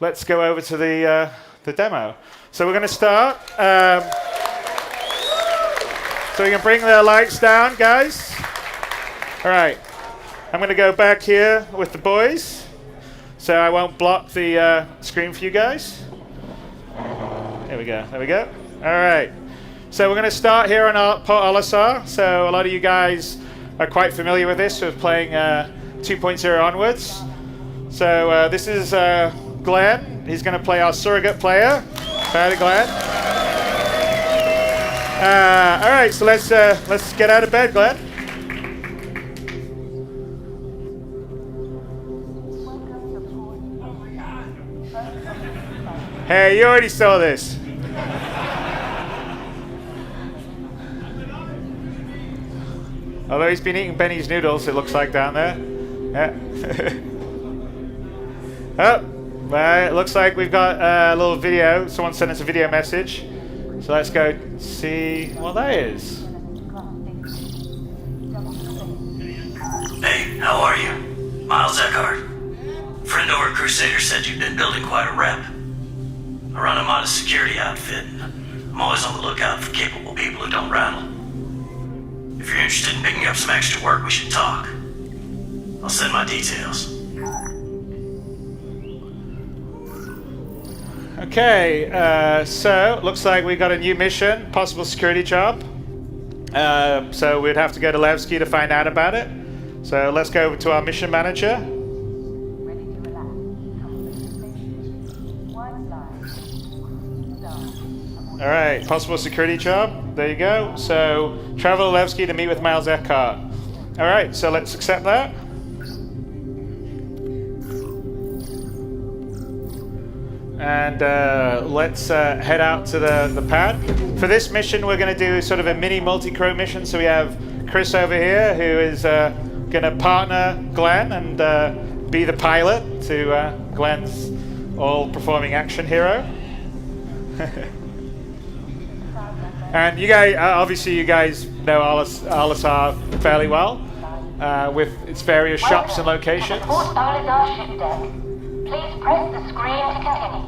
let's go over to the demo. So we're going to start. So we can bring the lights down, guys. All right. I'm going to go back here with the boys, so I won't block the screen for you guys. There we go. There we go. All right. So we're going to start here on Port Olisar. So a lot of you guys are quite familiar with this. We're playing 2.0 onwards. So this is Glenn. He's going to play our surrogate player. Howdy, Glenn. All right. So let's get out of bed, Glenn. Hey, you already saw this. Although he's been eating Benny's noodles, it looks like down there. Yeah. Oh, well, it looks like we've got a little video. Someone sent us a video message. So let's go see what that is. Hey, how are you? Miles Eckhart. Friend over at Crusader said you've been building quite a rep. I run a modest security outfit. I'm always on the lookout for capable people who don't rattle. If you're interested in picking up some extra work, we should talk. I'll send my details. Okay, so looks like we got a new mission, possible security job. So we'd have to go to Levski to find out about it. So let's go over to our mission manager. All right, possible security job. There you go. So travel to Levski to meet with Miles Eckhart. All right, so let's accept that. And let's head out to the pad. For this mission, we're going to do sort of a mini multi-crew mission. So we have Chris over here, who is going to partner Glenn and be the pilot to Glenn's all-performing action hero. And you guys, obviously, you guys know Olisar fairly well, with its various shops and locations. Port Olisar ship deck. Please press the screen to continue.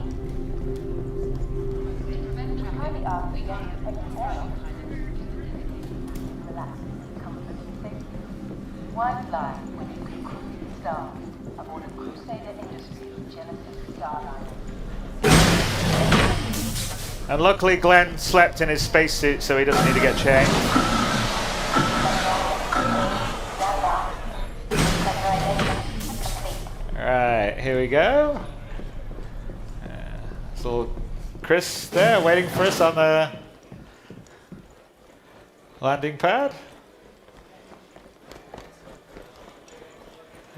One line when you can cruise star aboard a Crusader Industries Genesis Starliner. And luckily Glenn slept in his spacesuit, so he doesn't need to get changed. Alright, here we go. So Chris there waiting for us on the landing pad.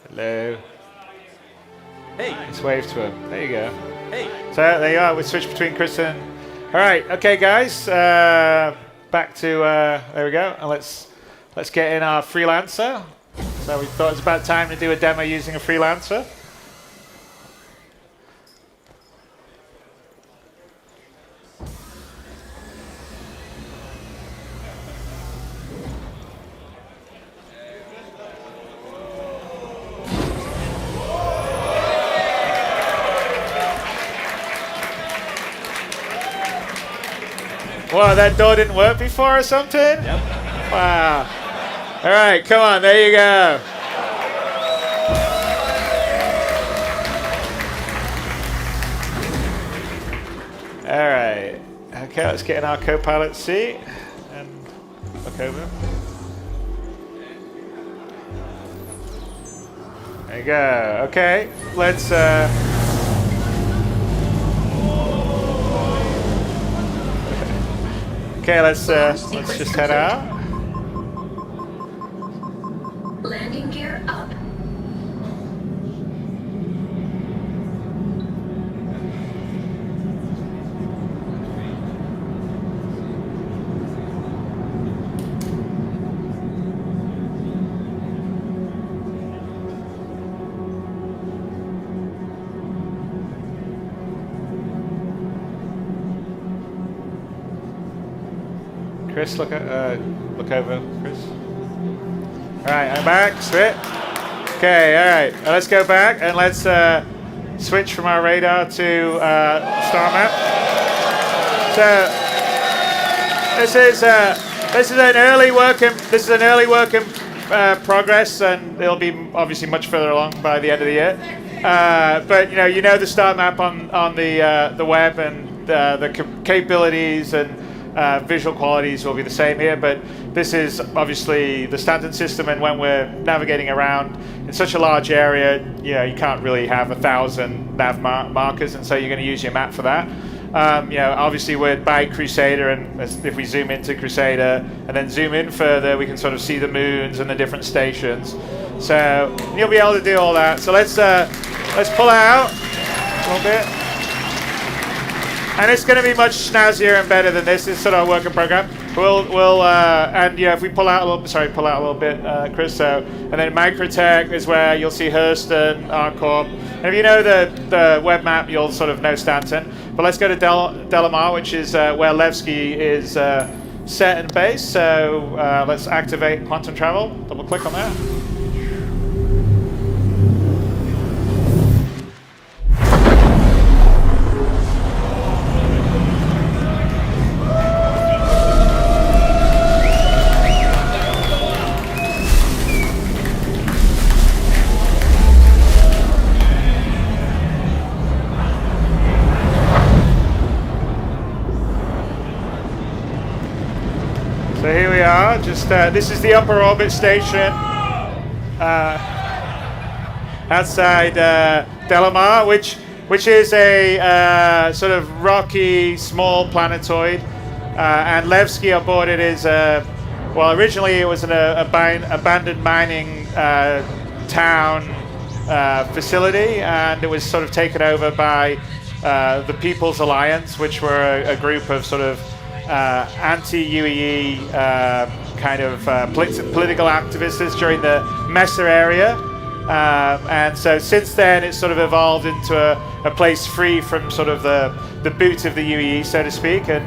Hello. Hey. Let's wave to him. There you go. Hey. So there you are. We switch between Chris and... Alright, okay guys. Back to... there we go. And let's get in our freelancer. So we thought it was about time to do a demo using a freelancer. Wow, that door didn't work before or something? Yep. Wow. All right, come on, there you go. All right. Okay, let's get in our co-pilot seat and look over. There you go. Okay, let's... Okay, let's just head out. Landing gear up. Chris, look over, Chris. All right, I'm back. Sweet. Okay, all right. Let's go back and let's switch from our radar to star map. So this is an early work in progress, and it'll be obviously much further along by the end of the year. But you know the star map on the web, and the capabilities and visual qualities will be the same here. But this is obviously the standard system, and when we're navigating around in such a large area, you can't really have 1,000 nav markers, and so you're going to use your map for that. Obviously we're by Crusader, and if we zoom into Crusader and then zoom in further, we can sort of see the moons and the different stations. So you'll be able to do all that. So let's pull out a little bit. And it's going to be much snazzier and better than this. It's sort of a work in program. If we pull out a little bit, Chris. So, and then Microtech is where you'll see Hurston, Arcorp. And if you know the web map, you'll sort of know Stanton. But let's go to Delamar, which is where Levski is set and base. So let's activate quantum travel. Double click on that. So here we are, this is the upper orbit station outside Delamar, which is a sort of rocky, small planetoid. And Levski on board it is, originally it was an abandoned mining town facility, and it was sort of taken over by the People's Alliance, which were a group of sort of anti-UEE kind of political activists during the Messer area. And so since then it's sort of evolved into a place free from sort of the boot of the UEE, so to speak. And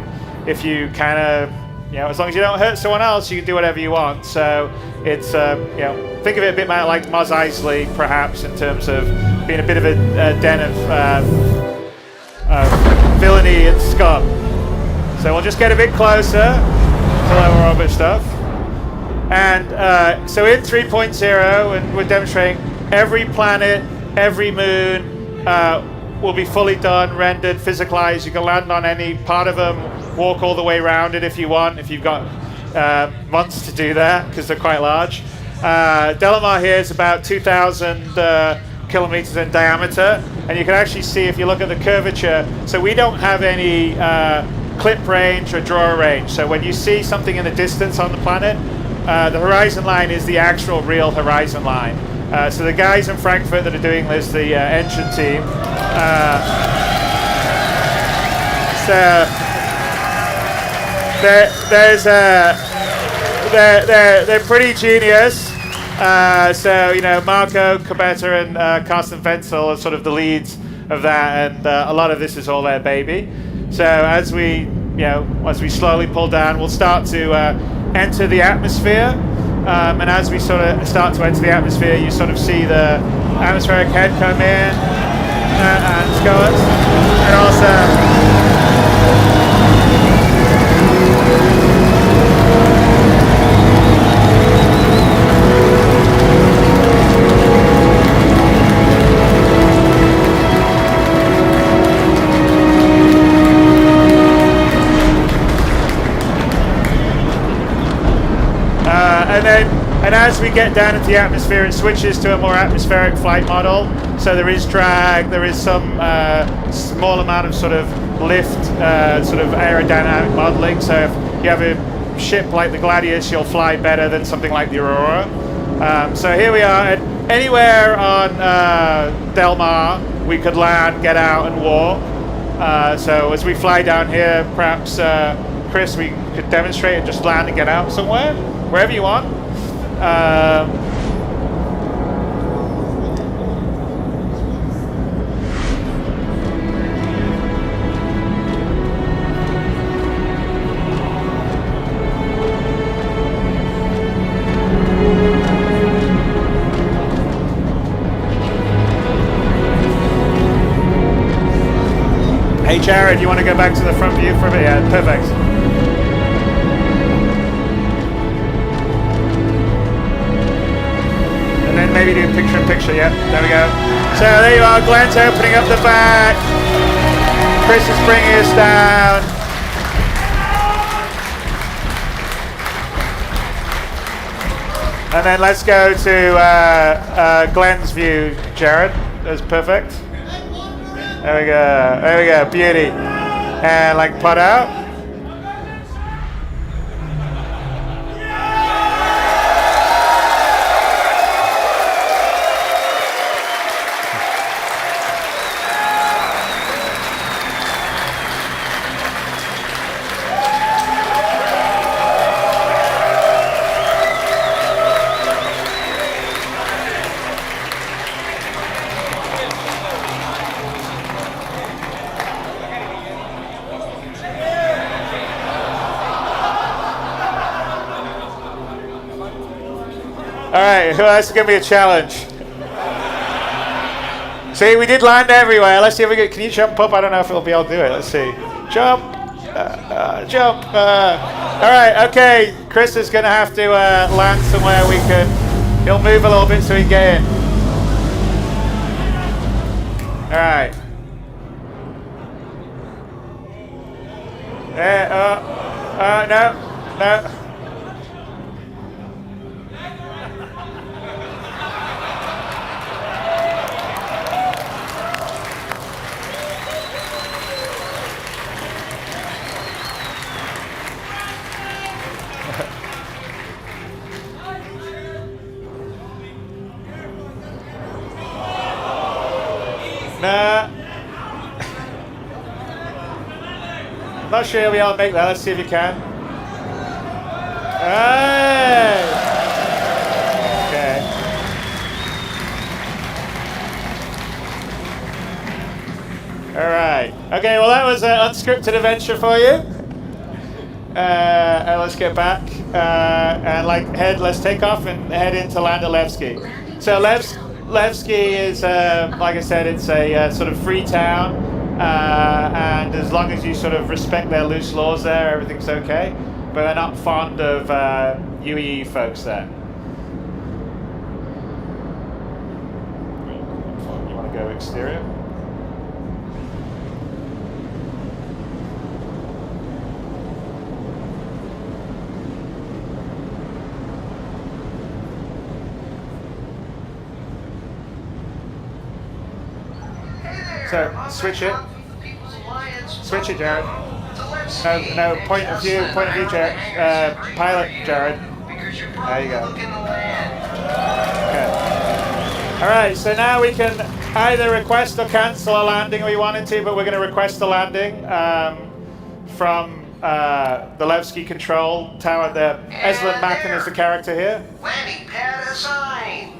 if you kind of, as long as you don't hurt someone else, you can do whatever you want. So it's, think of it a bit like Mos Eisley, perhaps, in terms of being a bit of a den of villainy and scum. So we'll just get a bit closer to lower orbit stuff. And so in 3.0, and we're demonstrating every planet, every moon will be fully done, rendered, physicalized. You can land on any part of them, walk all the way around it if you want, if you've got months to do that, because they're quite large. Delamar here is about 2,000 kilometers in diameter, and you can actually see if you look at the curvature. So we don't have any clip range or draw range. So when you see something in the distance on the planet, the horizon line is the actual real horizon line. So the guys in Frankfurt that are doing this, the engine team, they're pretty genius. Marco Cabetta and Carsten Wenzel are sort of the leads of that, and a lot of this is all their baby. So as we slowly pull down, we'll start to enter the atmosphere, and as we sort of start to enter the atmosphere, you sort of see the atmospheric head come in and go us, and also. And as we get down into the atmosphere, it switches to a more atmospheric flight model. So there is drag, there is some small amount of sort of lift, sort of aerodynamic modeling. So if you have a ship like the Gladius, you'll fly better than something like the Aurora. So here we are, and anywhere on Delamar, we could land, get out, and walk. So as we fly down here, perhaps, Chris, we could demonstrate and just land and get out somewhere, wherever you want. Hey Jared, you want to go back to the front view for a bit? Yeah, perfect. And then maybe do picture-in-picture, yeah, there we go. So there you are, Glenn's opening up the back. Chris is bringing us down. And then let's go to Glenn's view, Jared. That's perfect. There we go. There we go. Beauty. And like pot out. All right, who else is going to be a challenge? See, we did land everywhere. Let's see if we can. Can you jump up? I don't know if we'll be able to do it. Let's see. Jump. Jump. All right, okay. Chris is going to have to land somewhere we can. He'll move a little bit so he can get in. All right. No. Nah. Not sure you'll be able to make that. Let's see if you can. Hey! Okay. Alright. Okay, well that was an unscripted adventure for you. And let's get back. And let's take off and head into land at Levski. So Levski is, like I said, it's a sort of free town, and as long as you sort of respect their loose laws there, everything's okay. But they're not fond of UEE folks there. You want to go exterior? So, switch it. Switch it, Jared. No, point of view, Jared. Pilot, Jared. There you go. Okay. Alright, so now we can either request or cancel a landing we wanted to, but we're going to request a landing from the Levski control tower there. Eslan Macken is the character here. Landing pad assigned.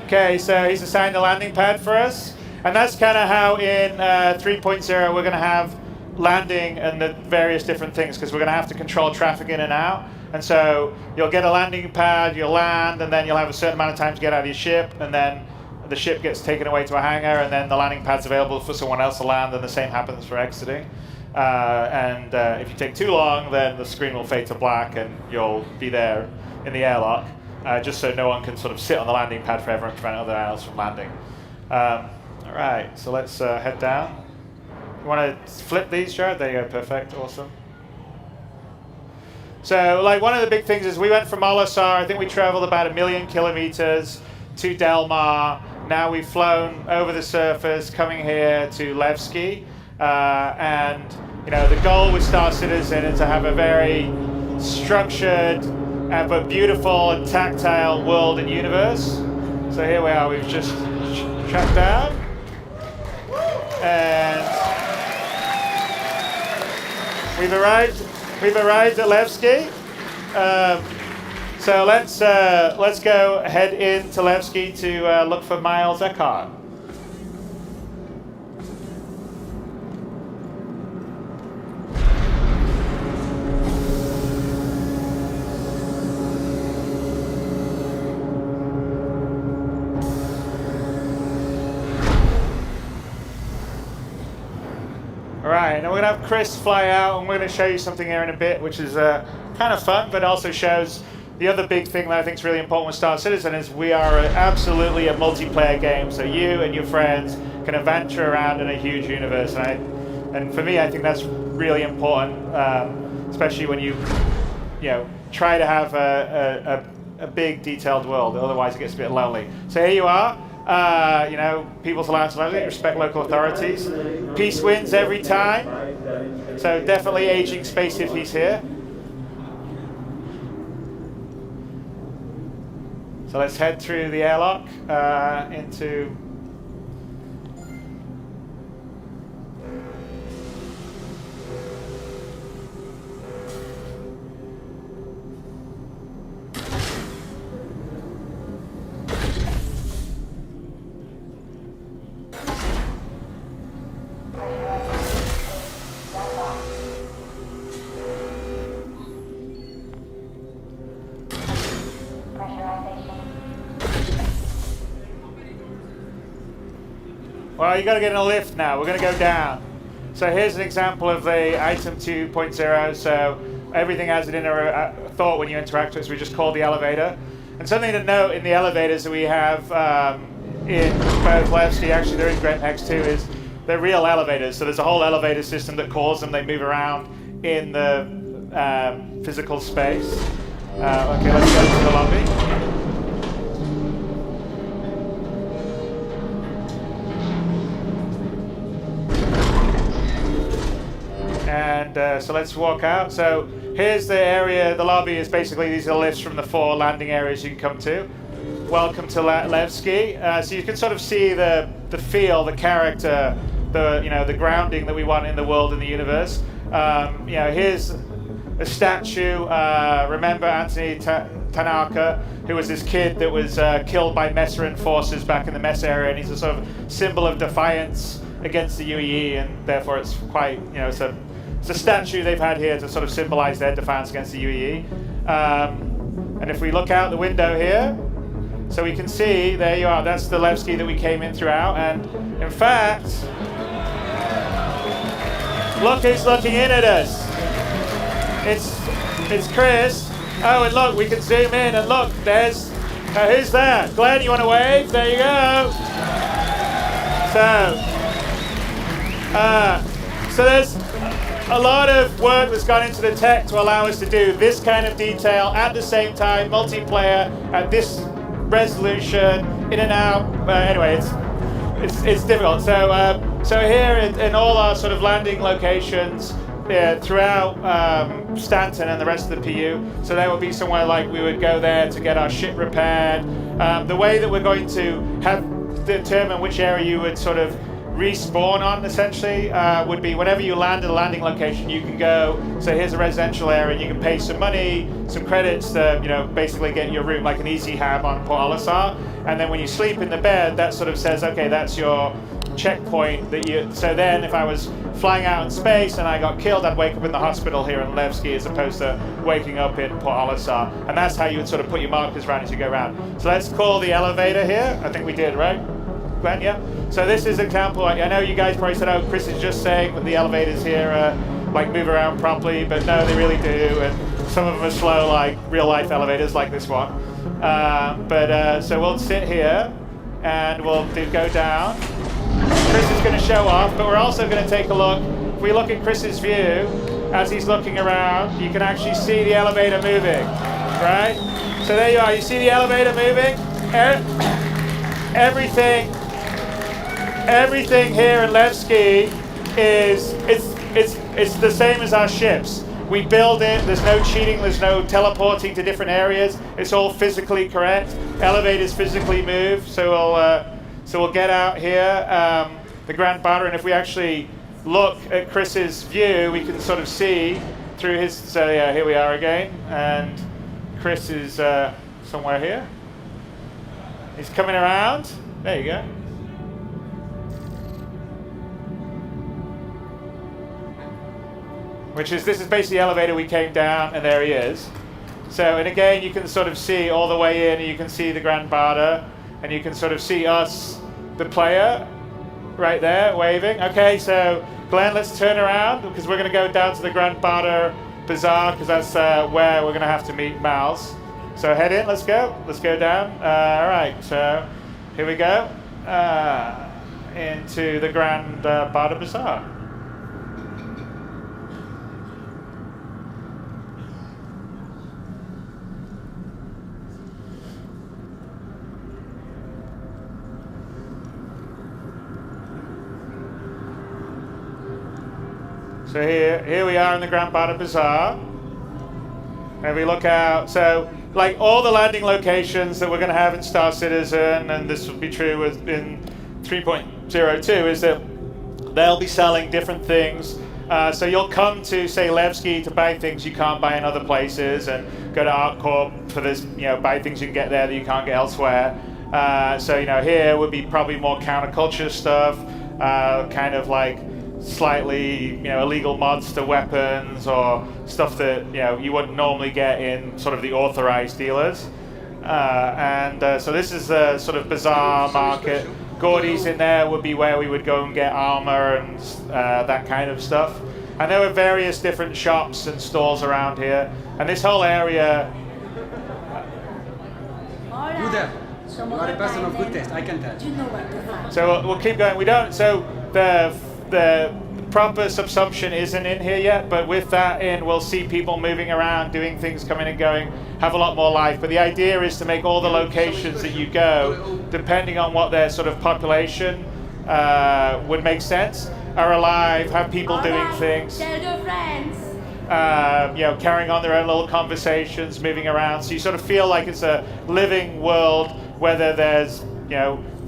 Okay, so he's assigned a landing pad for us. And that's kind of how in 3.0 we're going to have landing and the various different things, because we're going to have to control traffic in and out. And so you'll get a landing pad, you'll land, and then you'll have a certain amount of time to get out of your ship, and then the ship gets taken away to a hangar, and then the landing pad's available for someone else to land, and the same happens for exiting. If you take too long, then the screen will fade to black, and you'll be there in the airlock, just so no one can sort of sit on the landing pad forever and prevent other else from landing. All right, so let's head down. You want to flip these, Jared? There you go, perfect, awesome. So, one of the big things is we went from Olisar, I think we traveled about 1 million kilometers to Delmar. Now we've flown over the surface, coming here to Levski. And, the goal with Star Citizen is to have a very structured but beautiful and tactile world and universe. So here we are, we've just tracked down. And we've arrived at Levski. So let's go head into Levski to look for Miles Eckhart. then we're going to have Chris fly out, and we're going to show you something here in a bit, which is kind of fun, but also shows the other big thing that I think is really important with Star Citizen is we are absolutely a multiplayer game, so you and your friends can adventure around in a huge universe, and for me, I think that's really important, especially when you try to have a big, detailed world. Otherwise, it gets a bit lonely. So here you are. People's allowed to respect local authorities. Peace wins every time. So definitely aging space if he's here. So let's head through the airlock into. Well, you got to get in a lift now. We're going to go down. So here's an example of the item 2.0. So everything has an inner thought when you interact with it. So we just call the elevator. And something to note in the elevators that we have in both Levski, actually they're in Grant X2, is they're real elevators. So there's a whole elevator system that calls them. They move around in the physical space. Okay, let's go to the lobby. And so let's walk out. So here's the area, the lobby is basically, these are lifts from the 4 landing areas you can come to. Welcome to Levski. So you can sort of see the feel, the character, the grounding that we want in the world and the universe. Here's a statue. Remember Anthony Tanaka, who was this kid that was killed by Messeran forces back in the Mess area, and he's a sort of symbol of defiance against the UEE, and therefore it's quite, it's a statue they've had here to sort of symbolize their defiance against the UEE. And if we look out the window here, so we can see, there you are, that's the Levski that we came in throughout. And in fact, look who's looking in at us. It's Chris. Oh, and look, we can zoom in and look, there's, who's that? Glenn, you want to wave? There you go. So there's a lot of work that's gone into the tech to allow us to do this kind of detail at the same time, multiplayer at this resolution, in and out. Anyway, it's difficult. So here in all our sort of landing locations throughout Stanton and the rest of the PU, so there will be somewhere like we would go there to get our ship repaired. The way that we're going to determine which area you would sort of respawn on, essentially, would be whenever you land at a landing location, you can go, so here's a residential area, and you can pay some money, some credits to, basically get your room, like an easy hab on Port Olisar, and then when you sleep in the bed, that sort of says, okay, that's your checkpoint that you, so then if I was flying out in space and I got killed, I'd wake up in the hospital here in Levski as opposed to waking up in Port Olisar, and that's how you would sort of put your markers around as you go around. So let's call the elevator here. I think we did, right? Glenn, yeah? So this is an example. I know you guys probably said, oh, Chris is just saying that the elevators here move around properly, but no, they really do, and some of them are slow, like real-life elevators like this one. So we'll sit here, and we'll go down. Chris is going to show off, but we're also going to take a look. If we look at Chris's view, as he's looking around, you can actually see the elevator moving, right? So there you are, you see the elevator moving? Everything here in Levski it's the same as our ships. We build it, there's no cheating, there's no teleporting to different areas. It's all physically correct. Elevators physically move, so we'll get out here, the Grand Barter, and if we actually look at Chris's view, we can sort of see through his, so yeah, here we are again, and Chris is somewhere here. He's coming around, there you go. This is basically the elevator we came down, and there he is. So, and again, you can sort of see all the way in, and you can see the Grand Barter, and you can sort of see us, the player, right there, waving. Okay, so Glenn, let's turn around because we're going to go down to the Grand Barter Bazaar because that's where we're going to have to meet Miles. So head in, let's go. Let's go down. All right, so here we go into the Grand Barter Bazaar. So here we are in the Grand Barter Bazaar. And we look out, so like all the landing locations that we're going to have in Star Citizen, and this will be true in 3.02, is that they'll be selling different things. So you'll come to, say, Levski to buy things you can't buy in other places, and go to ArtCorp for this, buy things you can get there that you can't get elsewhere. So, here would be probably more counterculture stuff, kind of like slightly illegal mods to weapons or stuff that you wouldn't normally get in sort of the authorized dealers, so this is the sort of bazaar market. Gordy's in there would be where we would go and get armor and that kind of stuff, and there were various different shops and stores around here, and this whole area. You there? You are a person of good taste, I can tell. So we'll keep going. We don't. So the proper subsumption isn't in here yet, but with that in, we'll see people moving around, doing things, coming and going, have a lot more life. But the idea is to make all the locations that you go, depending on what their sort of population would make sense, are alive, have people doing things. Tell your friends. Carrying on their own little conversations, moving around. So you sort of feel like it's a living world, whether there's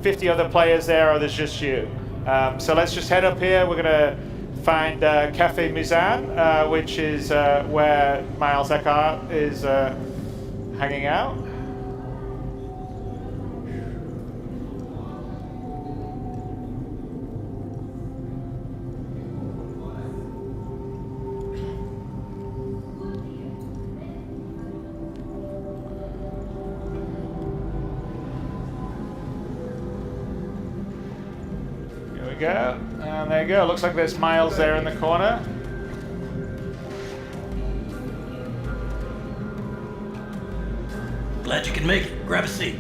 50 other players there or there's just you. So let's just head up here. We're gonna find Cafe Muzan, which is where Miles Eckhart is hanging out. Go. And there you go. Looks like there's Miles there in the corner. Glad you can make it. Grab a seat.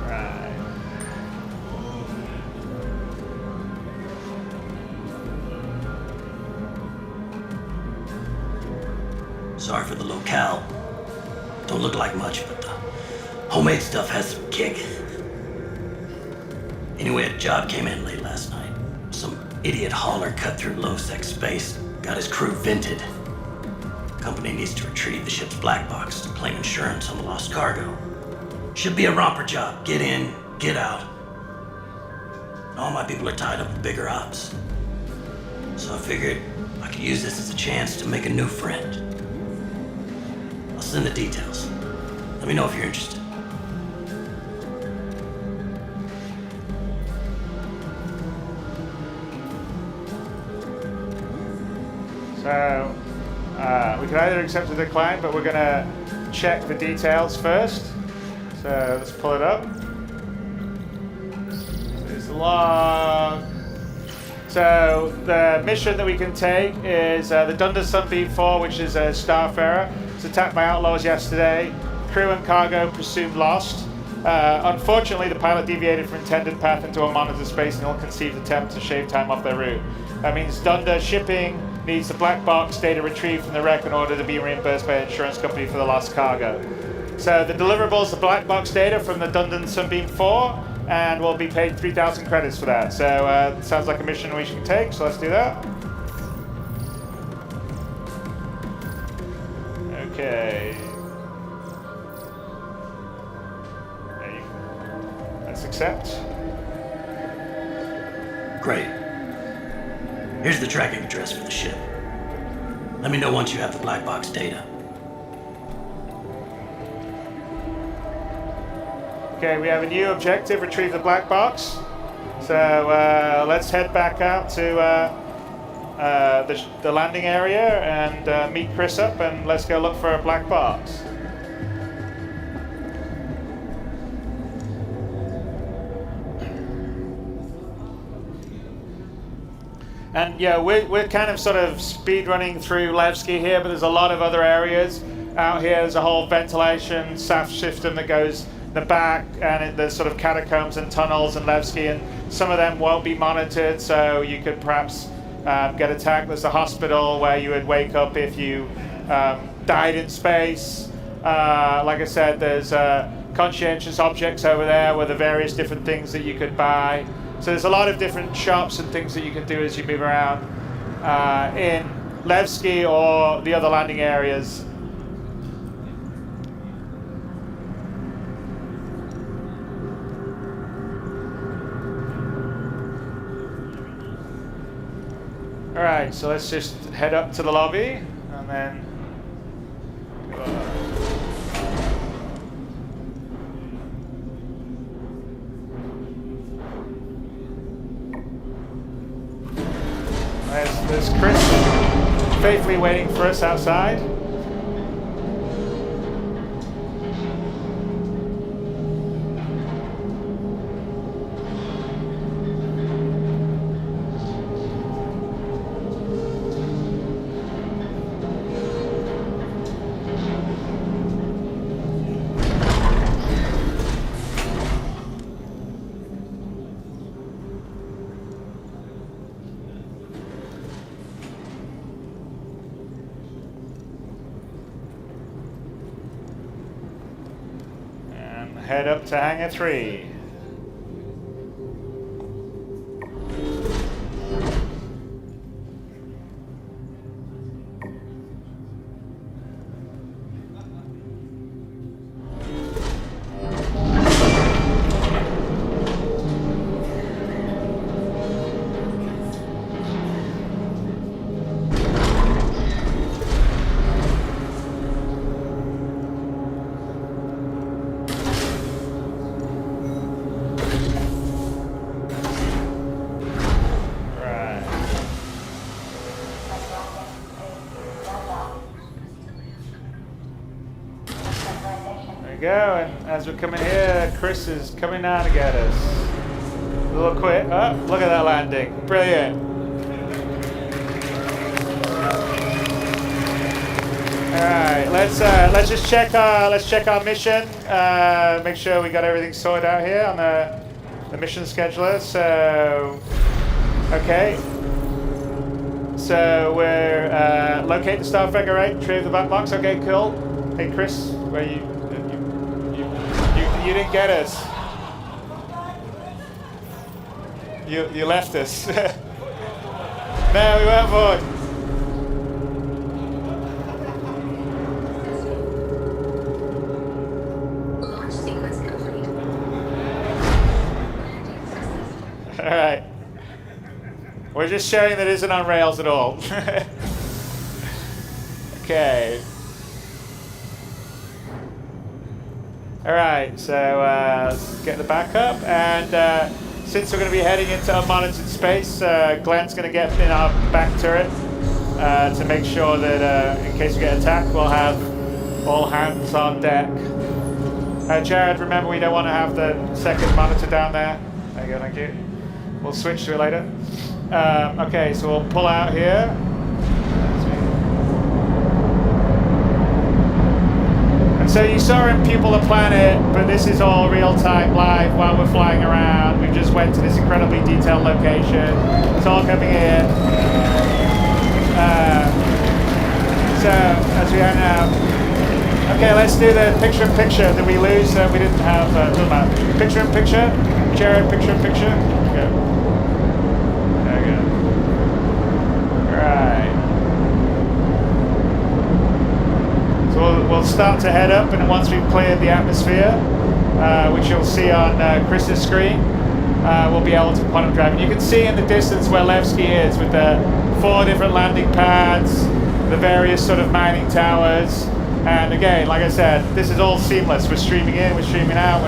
Right. Sorry for the locale. Don't look like much, but the homemade stuff has some kick. Anyway, a job came in late last night. Some idiot hauler cut through low-sec space, got his crew vented. Company needs to retrieve the ship's black box to claim insurance on the lost cargo. Should be a romper job. Get in, get out. And all my people are tied up with bigger ops. So I figured I could use this as a chance to make a new friend. I'll send the details. Let me know if you're interested. So we can either accept or decline, but we're going to check the details first. So let's pull it up. There's the log. So the mission that we can take is the Dunda Sunbeam 4, which is a Starfarer. It was attacked by outlaws yesterday. Crew and cargo presumed lost. Unfortunately, the pilot deviated from intended path into a monitor space and ill-conceived attempt to shave time off their route. That means Dunda Shipping needs the black box data retrieved from the wreck in order to be reimbursed by an insurance company for the lost cargo. So the deliverables, the black box data from the Dunda Sunbeam 4, and we'll be paid 3,000 credits for that. So it sounds like a mission we should take, so let's do that. Okay. Let's accept. Great. Here's the tracking address for the ship. Let me know once you have the black box data. Okay, we have a new objective, retrieve the black box. So let's head back out to the landing area and meet Chris up, and let's go look for a black box. And yeah, we're kind of sort of speed running through Levski here, but there's a lot of other areas out here. There's a whole ventilation shaft system that goes in the back, and there's sort of catacombs and tunnels in Levski, and some of them won't be monitored, so you could perhaps get attacked. There's a hospital where you would wake up if you died in space. Like I said, there's conscientious objects over there with the various different things that you could buy. So there's a lot of different shops and things that you can do as you move around in Levski or the other landing areas. All right, so let's just head up to the lobby and then there's Chris faithfully waiting for us outside. Head up to Hangar 3. Go, and as we're coming here, Chris is coming down to get us. A little quick. Oh, look at that landing! Brilliant. All right, let's just check our mission. Make sure we got everything sorted out here on the mission scheduler. So, okay. So we're locate the star figure, right? Retrieve the black box. Okay, cool. Hey, Chris, where you? You didn't get us. You left us. No, we weren't bored. Launch sequence complete. All right. We're just showing that it isn't on rails at all. Okay. All right, so let's get the backup, and since we're going to be heading into unmonitored space, Glenn's going to get in our back turret to make sure that in case we get attacked, we'll have all hands on deck. Jared, remember we don't want to have the second monitor down there. There you go, thank you. We'll switch to it later. Okay, so we'll pull out here. So you saw in People of Planet, but this is all real-time live while we're flying around. We just went to this incredibly detailed location. It's all coming in. So as we are now, okay, let's do the picture-in-picture. Did we lose? We didn't have. Doesn't matter. Picture-in-picture. Jared, picture-in-picture. Go. There we go. Right. So we'll start to head up, and once we've cleared the atmosphere, which you'll see on Chris's screen, we'll be able to quantum drive. And you can see in the distance where Levski is with the 4 different landing pads, the various sort of mining towers. And again, like I said, this is all seamless. We're streaming in, we're streaming out,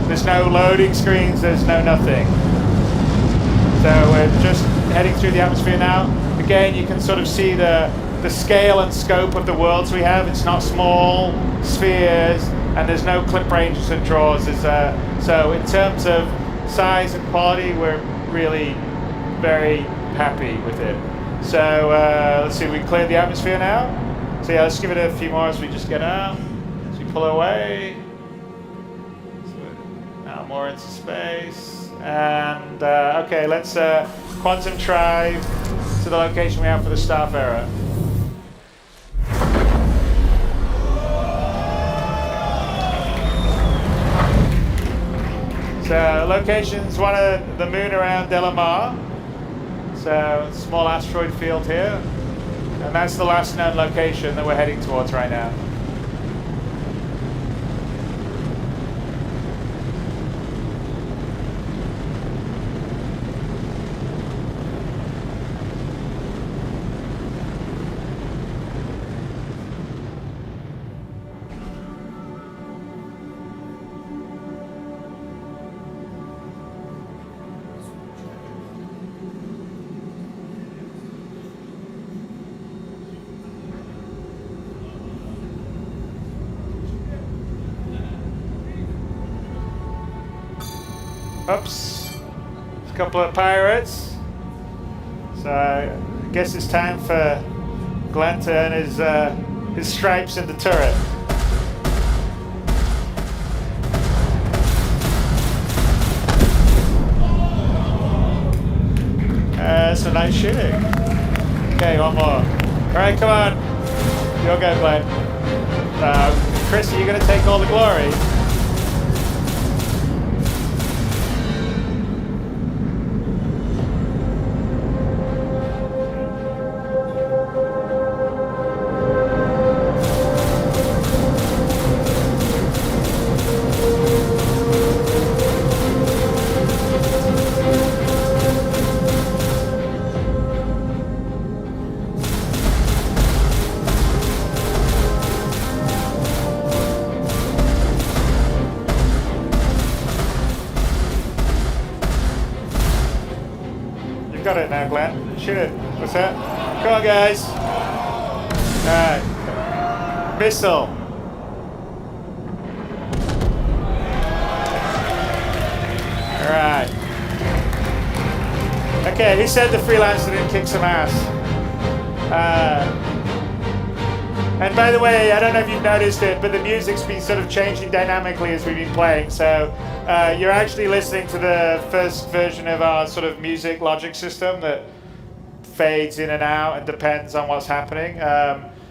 there's no loading screens, there's no nothing. So we're just heading through the atmosphere now. Again, you can sort of see the scale and scope of the worlds we have. It's not small spheres, and there's no clip ranges and draws. So in terms of size and quality, we're really very happy with it. So let's see, we cleared the atmosphere now. So yeah, let's give it a few more as we just get out. As we pull away. Now more into space. And okay, let's quantum drive to the location we have for the Starfarer. So location's one of the moon around Delamar. So small asteroid field here. And that's the last known location that we're heading towards right now. Oops, a couple of pirates. So I guess it's time for Glenn to earn his stripes in the turret. Some nice shooting. Okay, one more. All right, come on. You'll go, Glenn. Chris, are you going to take all the glory? Got it now, Glenn. Shoot it. What's that? Come on, guys. Alright. Missile. Alright. Okay, he said the freelancer didn't kick some ass. And by the way, I don't know if you've noticed it, but the music's been sort of changing dynamically as we've been playing. So you're actually listening to the first version of our sort of music logic system that fades in and out and depends on what's happening.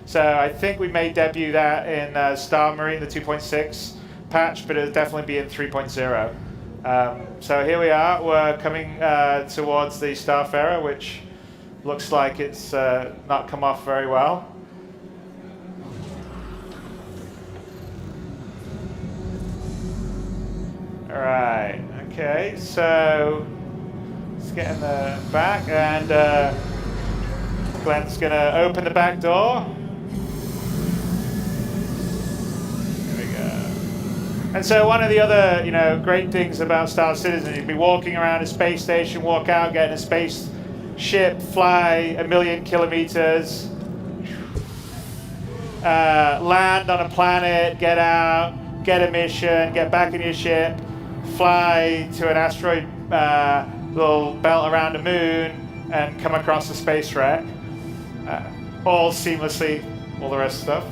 So I think we may debut that in Star Marine, the 2.6 patch, but it'll definitely be in 3.0. So here we are. We're coming towards the Starfarer, which looks like it's not come off very well. All right, okay, so let's get in the back, and Glenn's gonna open the back door. There we go. And so one of the other, great things about Star Citizen, you'd be walking around a space station, walk out, get in a spaceship, fly 1,000,000 kilometers, land on a planet, get out, get a mission, get back in your ship, fly to an asteroid little belt around the moon, and come across a space wreck. All seamlessly, all the rest of stuff.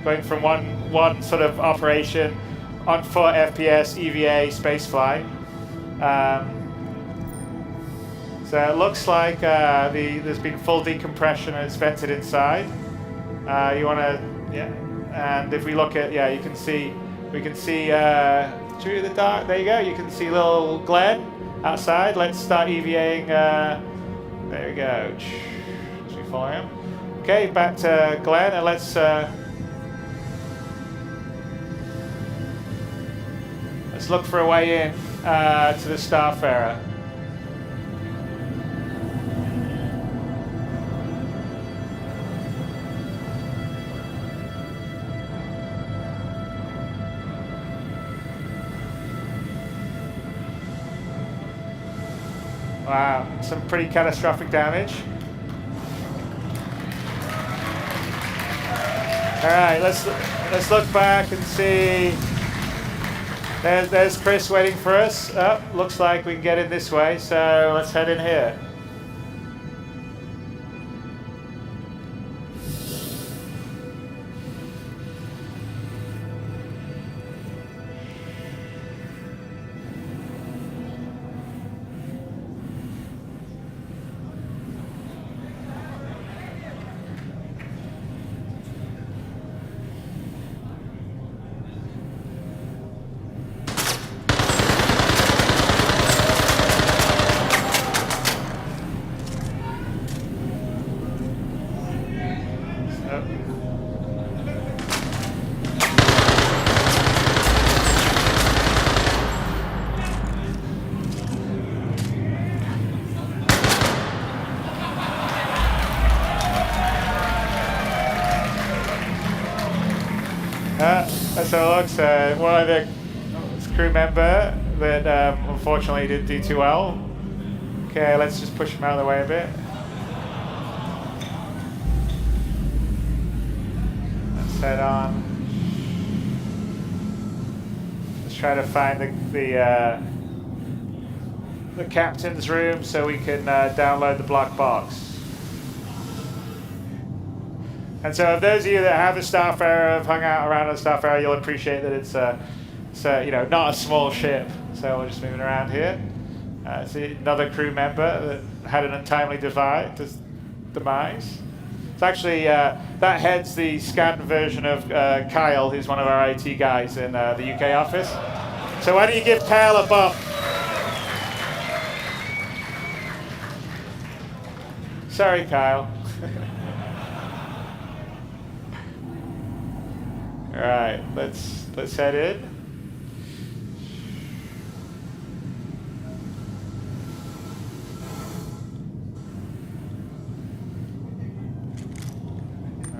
Going from one sort of operation on foot, FPS, EVA, spaceflight. So it looks like there's been full decompression and it's vented inside. You want to, yeah. And if we look at, we can see through the dark. There you go. You can see little Glenn outside. Let's start EVAing. There we go. As we follow him. Okay, back to Glenn, and let's look for a way in to the Starfarer. Wow, some pretty catastrophic damage. All right, let's look back and see. There's Chris waiting for us. Oh, looks like we can get in this way, so let's head in here. let's have a look. So one of the crew member that unfortunately didn't do too well. Okay, let's just push him out of the way a bit. Let's head on. Let's try to find the captain's room so we can download the black box. And so, if those of you that have a Starfarer, have hung out around a Starfarer, you'll appreciate that it's not a small ship. So we're just moving around here. See another crew member that had an untimely demise. It's actually that heads the scanned version of Kyle, who's one of our IT guys in the UK office. So why don't you give Kyle a bump? Sorry, Kyle. All right, let's head in.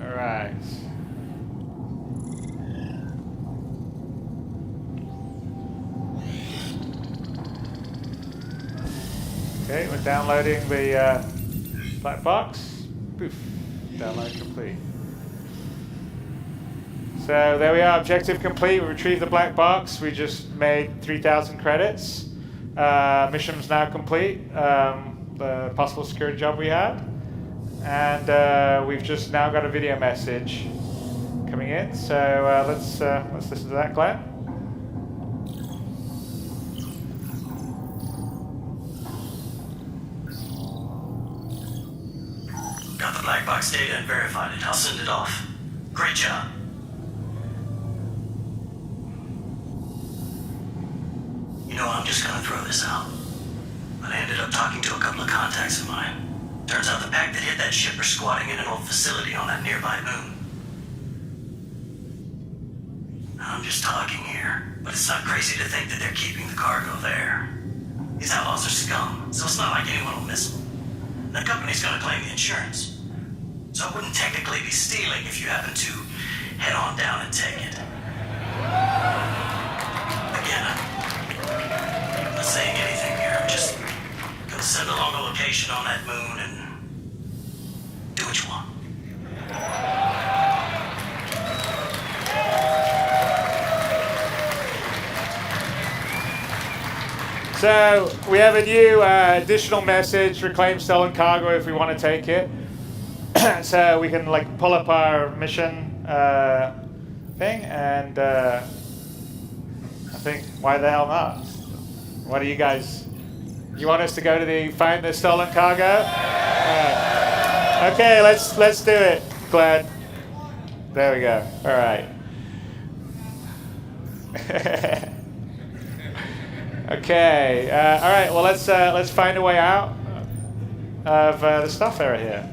All right. Okay, we're downloading the black box. Poof. Download complete. So there we are, objective complete. We retrieved the black box. We just made 3,000 credits. Mission's now complete. The possible security job we had. And we've just now got a video message coming in. So let's listen to that, Glenn. Got the black box data and verified it. I'll send it off. Great job. You know, I'm just gonna throw this out. But I ended up talking to a couple of contacts of mine. Turns out the pack that hit that ship are squatting in an old facility on that nearby moon. I'm just talking here, but it's not crazy to think that they're keeping the cargo there. These outlaws are scum, so it's not like anyone will miss them. The company's gonna claim the insurance. So it wouldn't technically be stealing if you happen to head on down and take it. Again, I'm not saying anything here. I'm just gonna send along a location on that moon and do what you want. So we have a new additional message: reclaim stolen cargo if we want to take it. So we can like pull up our mission thing, and I think why the hell not? What do you guys? You want us to go to find the stolen cargo? Okay, let's do it, Glenn. There we go. All right. Okay. All right. Well, let's find a way out of the stuff area here.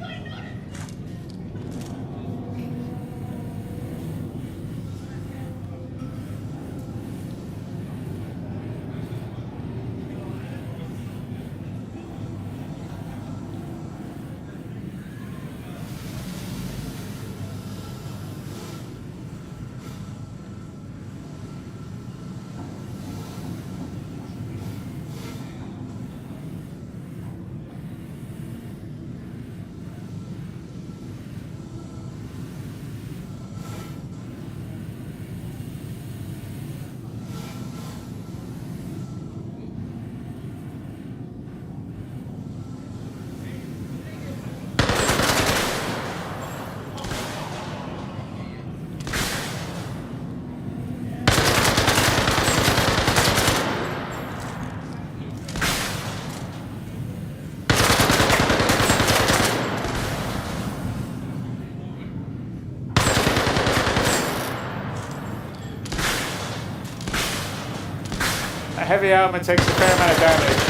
Heavy armor takes a fair amount of damage.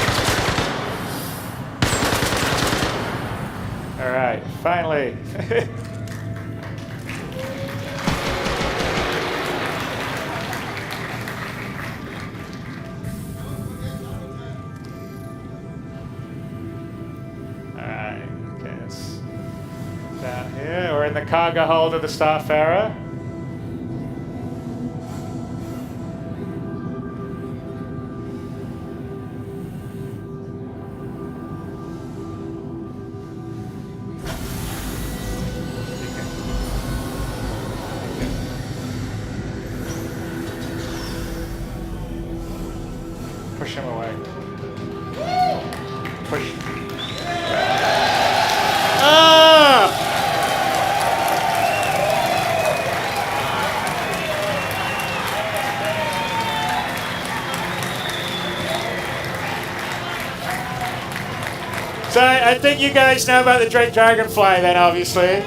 All right, finally. All right, okay, it's down here. We're in the cargo hold of the Starfarer. push him away. Push. Ah! So I think you guys know about the dragonfly then, obviously.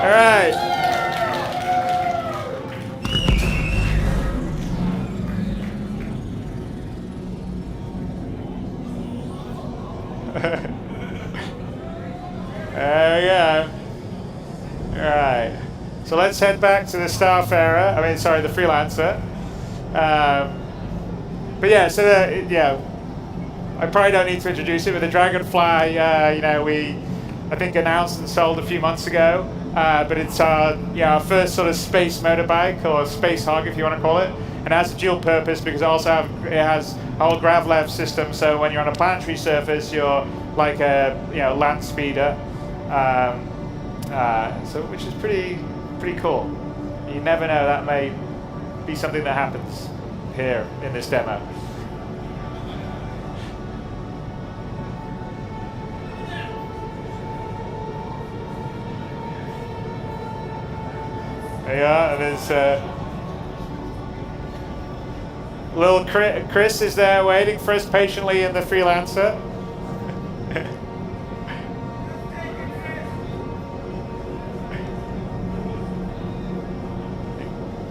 All right. There we go. All right. So let's head back to the Starfarer. I mean, sorry, the Freelancer. But yeah, so I probably don't need to introduce it, but the Dragonfly, you know, we I think announced and sold a few months ago. But it's our first sort of space motorbike, or space hog, if you want to call it. And it has a dual purpose because it has a whole gravlev system. So when you're on a planetary surface, you're like a land speeder. So which is pretty cool. You never know, that may be something that happens here in this demo. There you are, and there's little Chris is there waiting for us patiently in the Freelancer.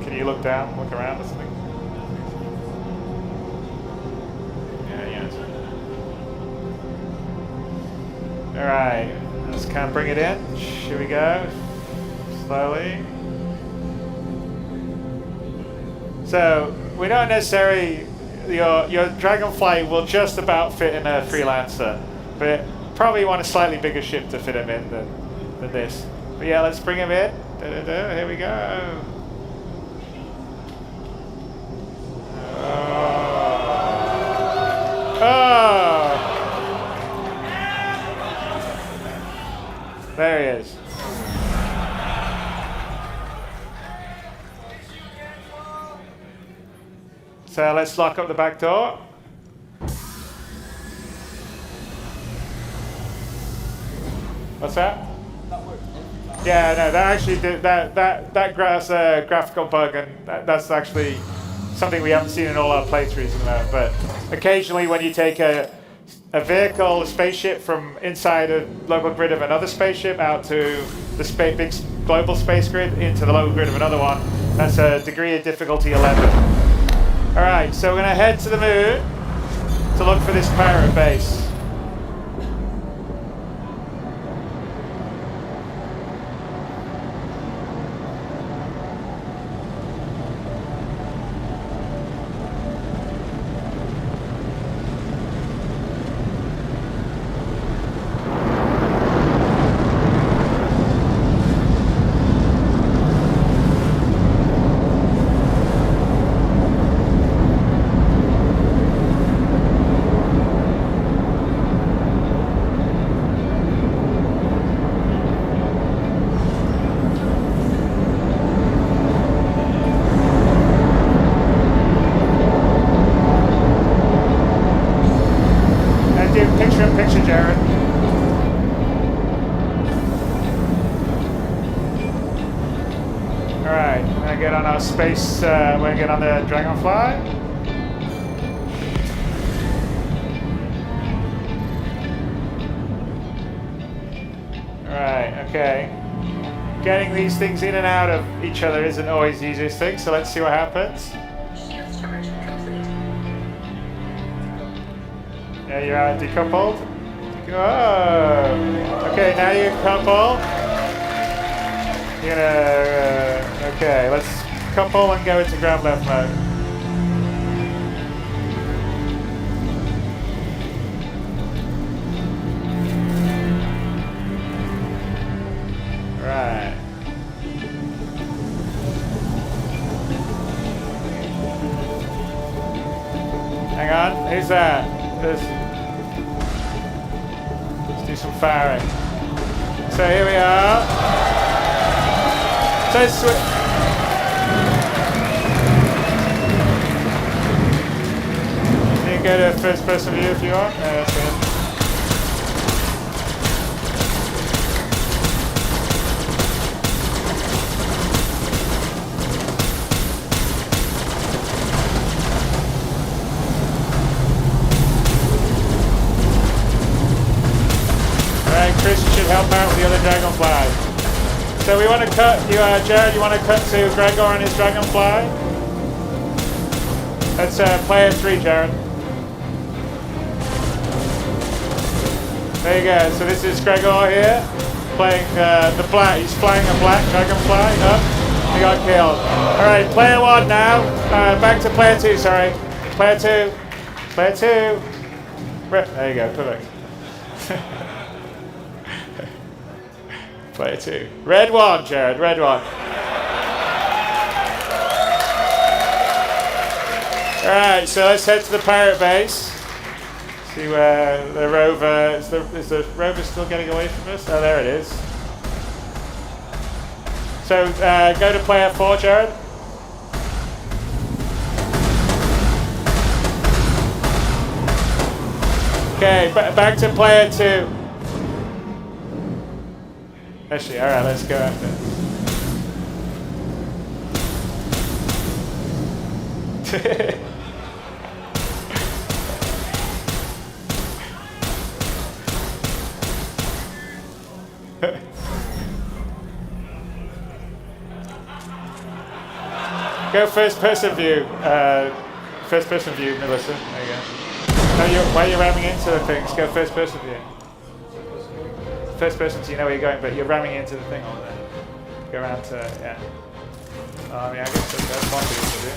Can you look down, look around or something? Yeah. All right, let's kind of bring it in. Here we go, slowly. So we don't necessarily, your Dragonfly will just about fit in a Freelancer, but probably want a slightly bigger ship to fit him in than this. But yeah, let's bring him in. Here we go. Oh! There he is. So let's lock up the back door. What's that? Yeah, no, that actually did that graphical bug, and that's actually something we haven't seen in all our playthroughs at the moment. But occasionally, when you take a vehicle, a spaceship, from inside a local grid of another spaceship out to the big global space grid into the local grid of another one, that's a degree of difficulty 11. All right, so we're going to head to the moon to look for this pirate base. Picture, Jared. All right, we're gonna get on our space. We're gonna get on the Dragonfly. All right, okay. Getting these things in and out of each other isn't always the easiest thing, so let's see what happens. Shield charge complete. Yeah, you're decoupled. Oh, okay, now you're coupled. You're gonna, okay, let's couple and go into ground left mode. Right. Hang on, who's that? Let's do some firing. So here we are. So you can go to first person view if you want. That's good. Chris should help out with the other dragonfly. So we want to cut, Jared, you want to cut to Gregor and his dragonfly? That's player 3, Jared. There you go. So this is Gregor here, playing the black. He's flying a black dragonfly up. He got killed. All right, player 1 now. Back to player 2, sorry. Player 2. Player 2. There you go, perfect. Player 2. Red 1, Jared, red 1. Alright, so let's head to the pirate base. See where the rover, is the rover still getting away from us? Oh, there it is. So go to player 4, Jared. Okay, back to player 2. Actually, all right, let's go after it. Go first person view. First person view, Melissa. There you go. No, while you're ramming into the things, go first person view. First person, so you know where you're going, but you're ramming into the thing all there. Go around to, yeah. I mean, I guess that's one thing to do.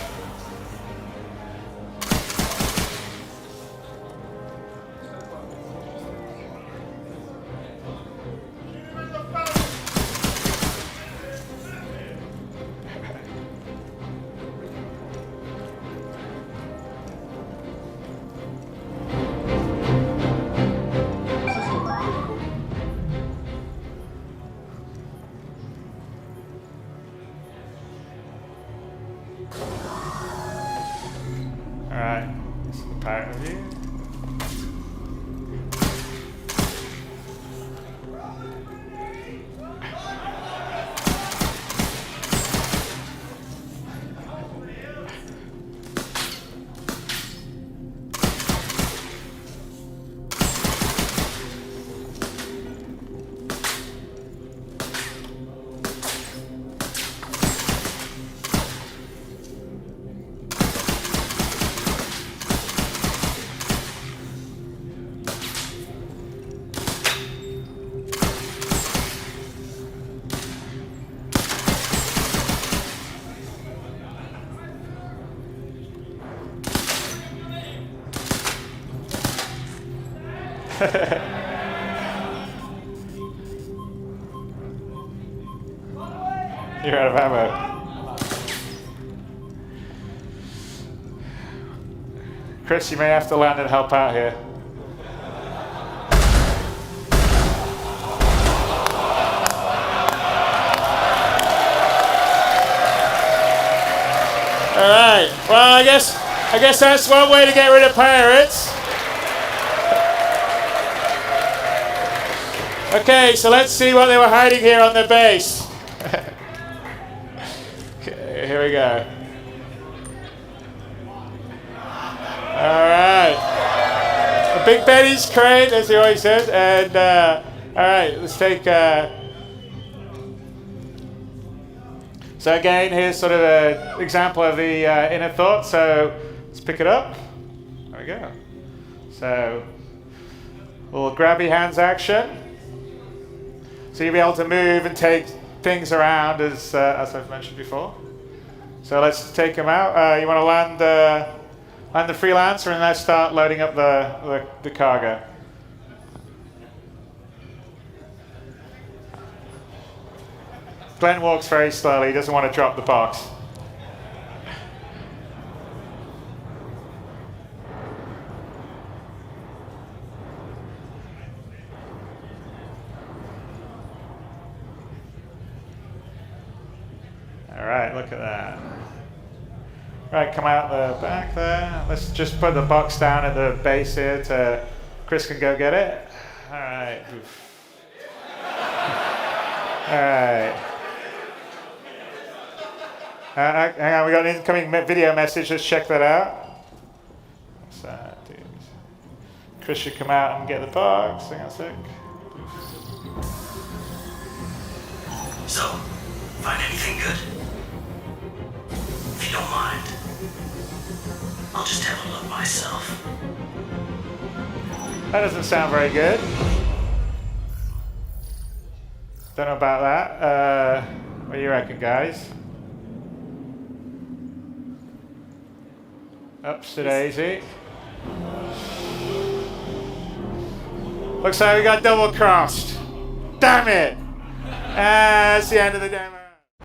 Alright, this is the pirate review. You're out of ammo. Chris, you may have to land and help out here. All right. Well, I guess that's one way to get rid of pirates. Okay, so let's see what they were hiding here on their base. Okay, here we go. Alright. A Big Betty's crate, as he always says. And, alright, let's take... So again, here's sort of an example of the inner thought. So let's pick it up. There we go. So, a little grabby hands action. So you'll be able to move and take things around as I've mentioned before. So let's take them out. You want to land the freelancer and let's start loading up the cargo. Glenn walks very slowly. He doesn't want to drop the box. look at that. Right, come out the back there. Let's just put the box down at the base here to Chris can go get it. All right. All right. Hang on, we got an incoming video message. Let's check that out. What's that, dude? Chris should come out and get the box. Hang on a sec. So, find anything good? If you don't mind, I'll just have a look myself. That doesn't sound very good. Don't know about that. What do you reckon, guys? Ups to daisy. Looks like we got double crossed. Damn it! That's the end of the demo.